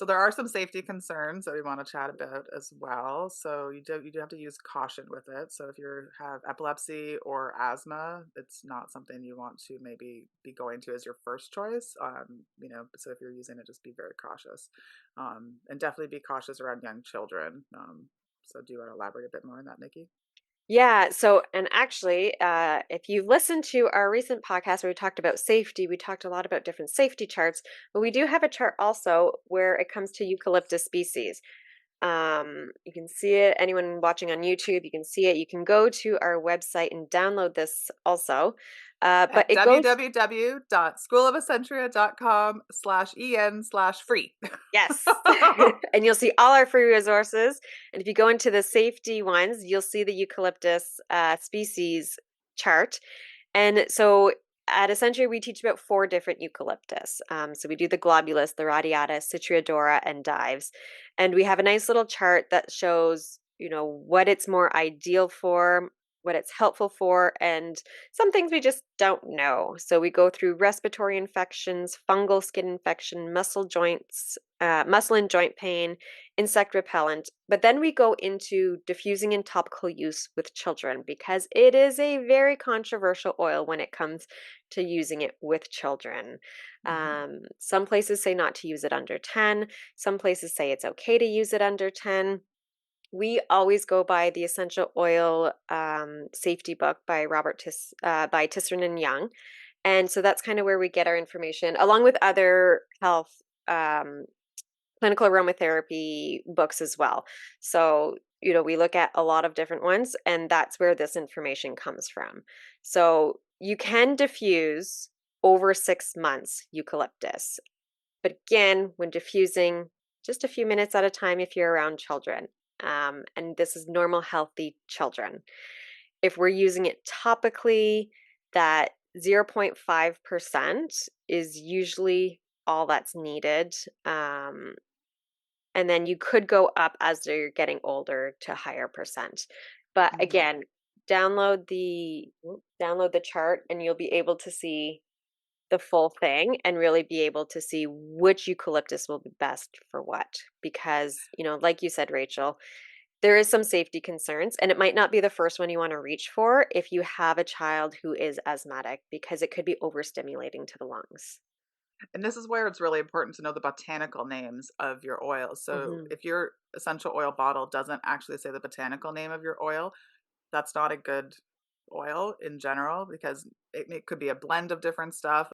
So there are some safety concerns that we want to chat about as well. So you do have to use caution with it. So if you have epilepsy or asthma, it's not something you want to maybe be going to as your first choice. So if you're using it, just be very cautious, and definitely be cautious around young children. So do you want to elaborate a bit more on that, Nikki? Yeah. So, and actually, if you've listened to our recent podcast where we talked about safety, we talked a lot about different safety charts, but we do have a chart also where it comes to eucalyptus species. You can see it. Anyone watching on YouTube, you can see it. You can go to our website and download this also. But At it goes, www.schoolofacentria.com/en/free. yes. And you'll see all our free resources. And if you go into the safety ones, you'll see the eucalyptus species chart. And so at Essentia, we teach about four different eucalyptus. So we do the globulus, the radiata, citriodora, and dives. And we have a nice little chart that shows, what it's more ideal for, what it's helpful for, and some things we just don't know. So we go through respiratory infections, fungal skin infection, muscle and joint pain, insect repellent. But then we go into diffusing and topical use with children because it is a very controversial oil when it comes to using it with children. Mhm. Some places say not to use it under 10. Some places say it's okay to use it under 10. We always go by the essential oil safety book by by Tisserand and Young, and so that's kind of where we get our information, along with other health um, clinical aromatherapy books as well. So we look at a lot of different ones, and that's where this information comes from. So you can diffuse over 6 months eucalyptus, but again, when diffusing, just a few minutes at a time if you're around children. And this is normal, healthy children. If we're using it topically, that 0.5% is usually all that's needed. And then you could go up as you're getting older to higher percent. But Mhm. again, download the chart and you'll be able to see the full thing and really be able to see which eucalyptus will be best for what. Because, like you said, Rachel, there is some safety concerns, and it might not be the first one you want to reach for if you have a child who is asthmatic because it could be overstimulating to the lungs. And this is where it's really important to know the botanical names of your oils. So Hmm. if your essential oil bottle doesn't actually say the botanical name of your oil, that's not a good oil in general because it could be a blend of different stuff.